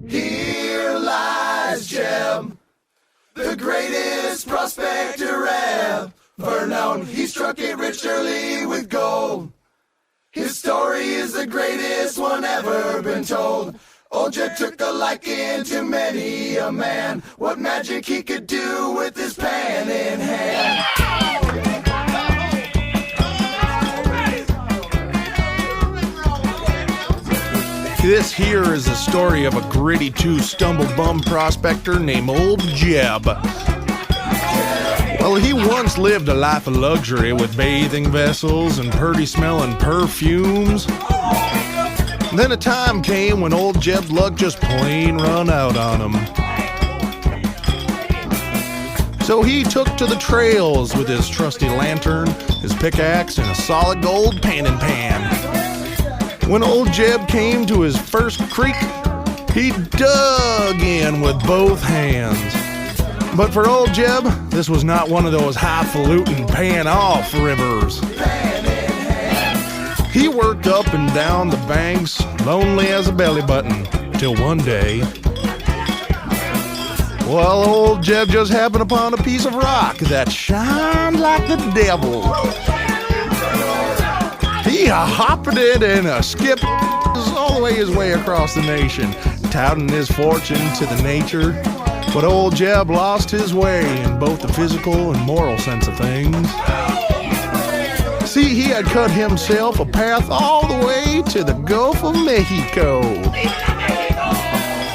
Here lies Jeb, the greatest prospector ever known. He struck it rich early with gold. His story is the greatest one ever been told. Old Jeb took a liking to many a man. What magic he could do with his pen in hand. This here is the story of a gritty two stumble-bum prospector named Old Jeb. Well, he once lived a life of luxury with bathing vessels and pretty-smelling perfumes. Then a time came when Old Jeb's luck just plain run out on him. So he took to the trails with his trusty lantern, his pickaxe, and a solid gold pan. When Old Jeb came to his first creek, he dug in with both hands. But for Old Jeb, this was not one of those highfalutin pan-off rivers. He worked up and down the banks, lonely as a belly button, till one day, well, Old Jeb just happened upon a piece of rock that shined like the devil. He hopped it and skipped all the way his way across the nation, touting his fortune to the nature. But Old Jeb lost his way in both the physical and moral sense of things. See, he had cut himself a path all the way to the Gulf of Mexico.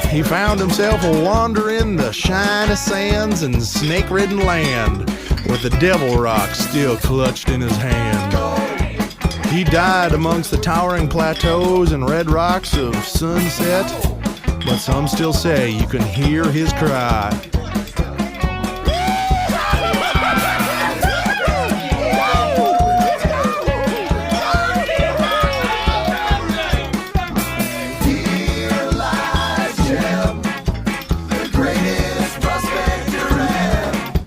He found himself wandering the shiny sands and snake-ridden land with the devil rock still clutched in his hand. He died amongst the towering plateaus and red rocks of sunset, but some still say you can hear his cry. Here lies Jeb, the greatest prospector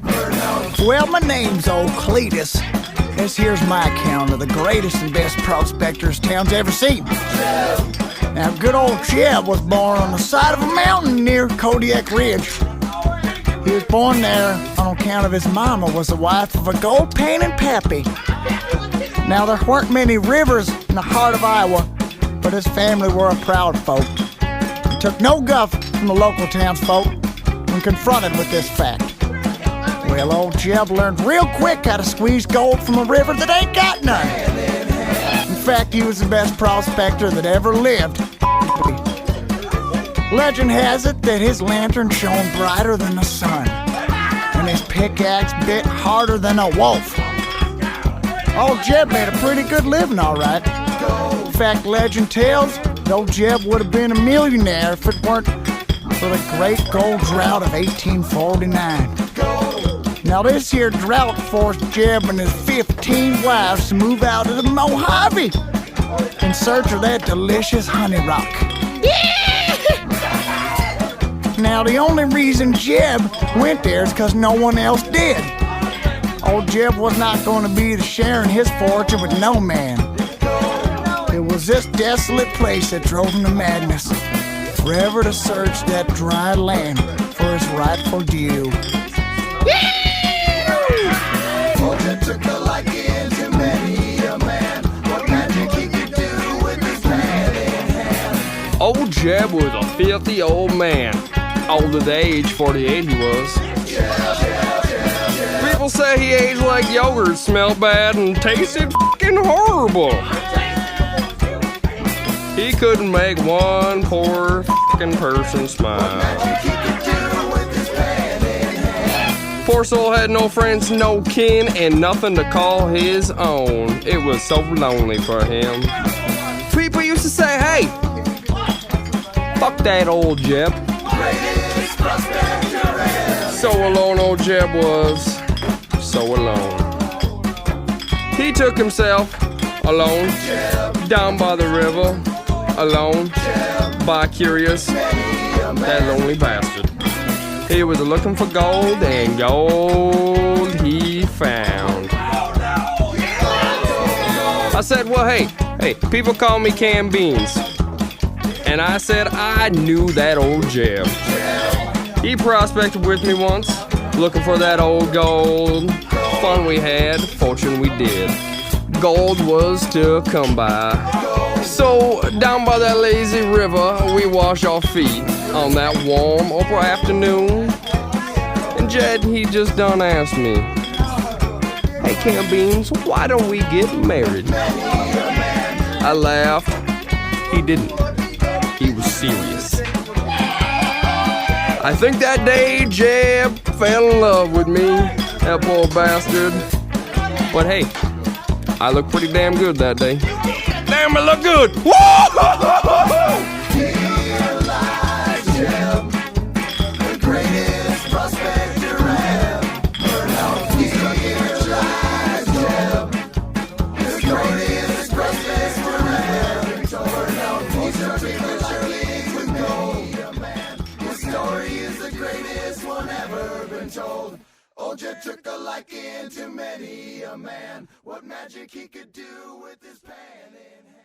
ever known. Well, my name's old Cletus. This here's my account of the greatest and best prospectors town's ever seen. Now, good old Jeb was born on the side of a mountain near Kodiak Ridge. He was born there on account of his mama was the wife of a gold-panning pappy. Now, there weren't many rivers in the heart of Iowa, but his family were a proud folk. He took no guff from the local townsfolk when confronted with this fact. Well, old Jeb learned real quick how to squeeze gold from a river that ain't got none. In fact, he was the best prospector that ever lived. Legend has it that his lantern shone brighter than the sun, and his pickaxe bit harder than a wolf. Old Jeb made a pretty good living, all right. In fact, legend tells that old Jeb would have been a millionaire if it weren't for the great gold drought of 1849. Now this here drought forced Jeb and his 15 wives to move out of the Mojave in search of that delicious honey rock. Now the only reason Jeb went there is because no one else did. Old Jeb was not going to be sharing his fortune with no man. It was this desolate place that drove him to madness, forever to search that dry land for his rightful due. Old Jeb took a liking to many a man. What magic he could do with his pen in hand. Old Jeb was a filthy old man. Old at age, 48 he was. People say he aged like yogurt, smelled bad, and tasted fucking horrible. He couldn't make one poor fucking person smile. Poor soul had no friends, no kin, and nothing to call his own. It was so lonely for him. People used to say, hey, fuck that old Jeb. So alone old Jeb was, so alone. He took himself alone, down by the river, alone, by curious, that lonely bastard. He was looking for gold, and gold he found. I said, well, hey, people call me canned beans. And And I said I knew that old Jeb. He prospected with me once, looking for that old gold. Fun we had, fortune we did. Gold was to come by. So down by that lazy river, we wash our feet on that warm April afternoon. And Jed, he just done asked me, "Hey Cam Beans, why don't we get married?" I laughed. He didn't. He was serious. I think that day Jeb fell in love with me, that poor bastard. But hey, I look pretty damn good that day. Damn, I look good! Woo! Here lies Jeb, the greatest prospector ever. Burn out, he's struck it rich. Lies Jeb, the greatest prospector ever. Burn out, he's struck it rich. Early with gold. His story is the greatest one ever been told. Old Jeb took a liking to many a man. What magic he could do with his pen in hand.